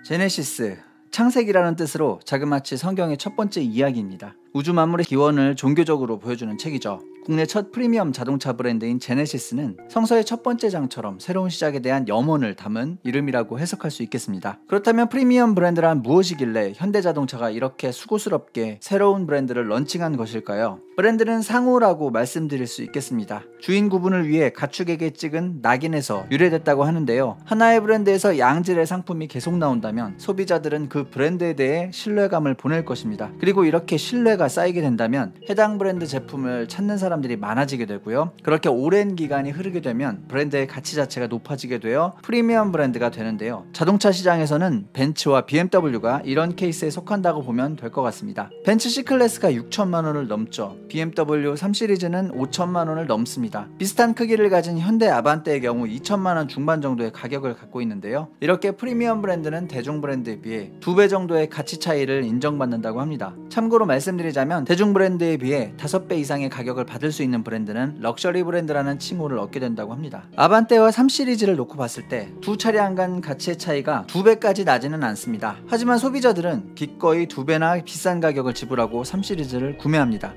제네시스, 창세기라는 뜻으로 자그마치 성경의 첫 번째 이야기입니다. 우주 만물의 기원을 종교적으로 보여주는 책이죠. 국내 첫 프리미엄 자동차 브랜드인 제네시스는 성서의 첫 번째 장처럼 새로운 시작에 대한 염원을 담은 이름이라고 해석할 수 있겠습니다. 그렇다면 프리미엄 브랜드란 무엇이길래 현대자동차가 이렇게 수고스럽게 새로운 브랜드를 런칭한 것일까요? 브랜드는 상호라고 말씀드릴 수 있겠습니다. 주인 구분을 위해 가축에게 찍은 낙인에서 유래됐다고 하는데요. 하나의 브랜드에서 양질의 상품이 계속 나온다면 소비자들은 그 브랜드에 대해 신뢰감을 보낼 것입니다. 그리고 이렇게 신뢰가 쌓이게 된다면 해당 브랜드 제품을 찾는 사람들이 많아지게 되고요. 그렇게 오랜 기간이 흐르게 되면 브랜드의 가치 자체가 높아지게 되어 프리미엄 브랜드가 되는데요. 자동차 시장에서는 벤츠와 BMW가 이런 케이스에 속한다고 보면 될 것 같습니다. 벤츠 C클래스가 6천만 원을 넘죠. BMW 3시리즈는 5천만 원을 넘습니다. 비슷한 크기를 가진 현대 아반떼의 경우 2천만 원 중반 정도의 가격을 갖고 있는데요. 이렇게 프리미엄 브랜드는 대중 브랜드에 비해 2배 정도의 가치 차이를 인정받는다고 합니다. 참고로 말씀드리자면 대중 브랜드에 비해 5배 이상의 가격을 받을 수 있는 브랜드는 럭셔리 브랜드라는 칭호를 얻게 된다고 합니다. 아반떼와 3시리즈를 놓고 봤을 때 두 차량 간 가치의 차이가 2배까지 나지는 않습니다. 하지만 소비자들은 기꺼이 2배나 비싼 가격을 지불하고 3시리즈를 구매합니다.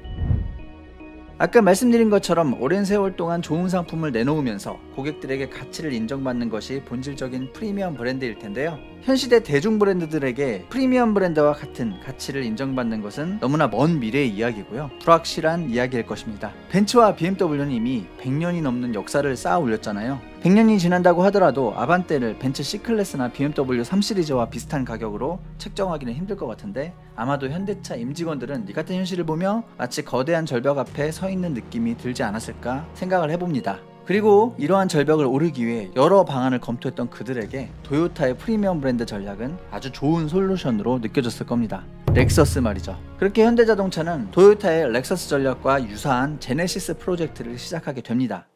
아까 말씀드린 것처럼 오랜 세월 동안 좋은 상품을 내놓으면서 고객들에게 가치를 인정받는 것이 본질적인 프리미엄 브랜드일 텐데요. 현 시대 대중 브랜드들에게 프리미엄 브랜드와 같은 가치를 인정받는 것은 너무나 먼 미래의 이야기고요. 불확실한 이야기일 것입니다. 벤츠와 BMW는 이미 100년이 넘는 역사를 쌓아 올렸잖아요. 100년이 지난다고 하더라도 아반떼를 벤츠 C클래스나 BMW 3시리즈와 비슷한 가격으로 책정하기는 힘들 것 같은데 아마도 현대차 임직원들은 이 같은 현실을 보며 마치 거대한 절벽 앞에 서 있는 느낌이 들지 않았을까 생각을 해봅니다. 그리고 이러한 절벽을 오르기 위해 여러 방안을 검토했던 그들에게 토요타의 프리미엄 브랜드 전략은 아주 좋은 솔루션으로 느껴졌을 겁니다. 렉서스 말이죠. 그렇게 현대자동차는 토요타의 렉서스 전략과 유사한 제네시스 프로젝트를 시작하게 됩니다.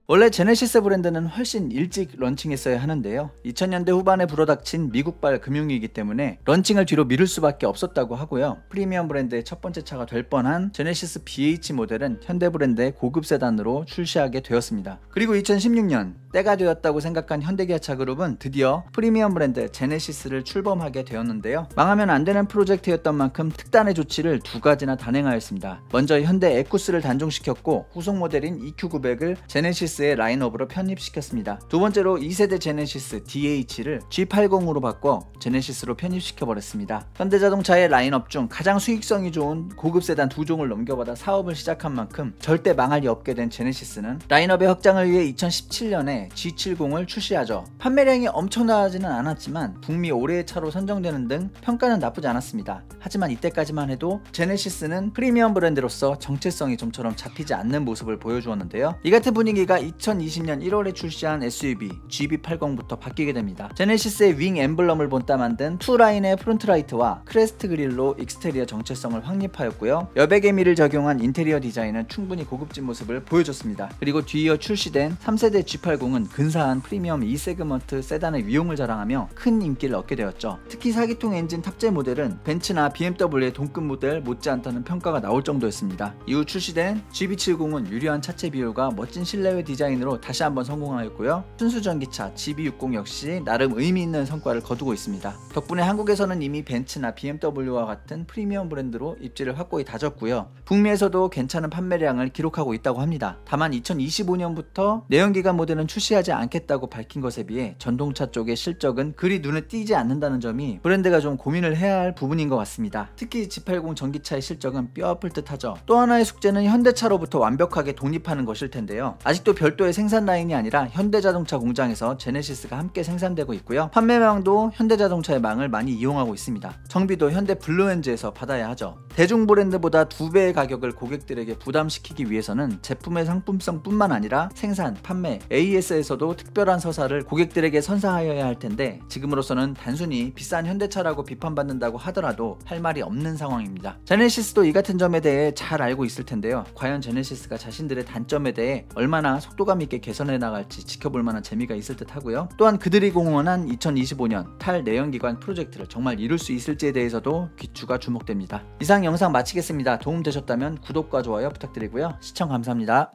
원래 제네시스 브랜드는 훨씬 일찍 런칭했어야 하는데요. 2000년대 후반에 불어닥친 미국발 금융위기 때문에 런칭을 뒤로 미룰 수밖에 없었다고 하고요. 프리미엄 브랜드의 첫 번째 차가 될 뻔한 제네시스 BH 모델은 현대 브랜드의 고급 세단으로 출시하게 되었습니다. 그리고 2016년 때가 되었다고 생각한 현대기아차 그룹은 드디어 프리미엄 브랜드 제네시스를 출범하게 되었는데요. 망하면 안 되는 프로젝트였던 만큼 특단의 조치를 두 가지나 단행하였습니다. 먼저 현대 에쿠스를 단종시켰고 후속 모델인 EQ900을 제네시스의 라인업으로 편입시켰습니다. 두 번째로 2세대 제네시스 DH를 G80으로 바꿔 제네시스로 편입시켜버렸습니다. 현대자동차의 라인업 중 가장 수익성이 좋은 고급 세단 두 종을 넘겨받아 사업을 시작한 만큼 절대 망할 리 없게 된 제네시스는 라인업의 확장을 위해 2017년에 G70을 출시하죠. 판매량이 엄청나지는 않았지만 북미 올해의 차로 선정되는 등 평가는 나쁘지 않았습니다. 하지만 이때까지만 해도 제네시스는 프리미엄 브랜드로서 정체성이 좀처럼 잡히지 않는 모습을 보여주었는데요. 이 같은 분위기가 2020년 1월에 출시한 SUV GB80부터 바뀌게 됩니다. 제네시스의 윙 엠블럼을 본따 만든 투라인의 프론트라이트와 크레스트 그릴로 익스테리어 정체성을 확립하였고요. 여백의 미를 적용한 인테리어 디자인은 충분히 고급진 모습을 보여줬습니다. 그리고 뒤이어 출시된 3세대 G80은 근사한 프리미엄 2세그먼트 세단의 위용을 자랑하며 큰 인기를 얻게 되었죠. 특히 4기통 엔진 탑재 모델은 벤츠나 BMW의 동급 모델 못지않다는 평가가 나올 정도였습니다. 이후 출시된 GB70은 유려한 차체 비율과 멋진 실내외 디자인으로 다시 한번 성공하였고요. 순수 전기차 GB60 역시 나름 의미 있는 성과를 거두고 있습니다. 덕분에 한국에서는 이미 벤츠나 BMW와 같은 프리미엄 브랜드로 입지를 확고히 다졌고요. 북미에서도 괜찮은 판매량을 기록하고 있다고 합니다. 다만 2025년부터 내연기관 모델은 출시하지 않겠다고 밝힌 것에 비해 전동차 쪽의 실적은 그리 눈에 띄지 않는다는 점이 브랜드가 좀 고민을 해야 할 부분인 것 같습니다. 특히 G80 전기차의 실적은 뼈아플 듯하죠. 또 하나의 숙제는 현대차로부터 완벽하게 독립하는 것일 텐데요. 아직도 별도의 생산 라인이 아니라 현대자동차 공장에서 제네시스가 함께 생산되고 있고요. 판매망도 현대자동차의 망을 많이 이용하고 있습니다. 정비도 현대 블루엔즈에서 받아야 하죠. 대중 브랜드보다 2배의 가격을 고객들에게 부담시키기 위해서는 제품의 상품성뿐만 아니라 생산, 판매, AS에서도 특별한 서사를 고객들에게 선사하여야 할 텐데 지금으로서는 단순히 비싼 현대차라고 비판받는다고 하더라도 할 말이 없는 상황입니다. 제네시스도 이 같은 점에 대해 잘 알고 있을 텐데요. 과연 제네시스가 자신들의 단점에 대해 얼마나 속도감 있게 개선해 나갈지 지켜볼 만한 재미가 있을 듯 하고요. 또한 그들이 공언한 2025년 탈내연기관 프로젝트를 정말 이룰 수 있을지에 대해서도 귀추가 주목됩니다. 이상 영상 마치겠습니다. 도움되셨다면 구독과 좋아요 부탁드리고요. 시청 감사합니다.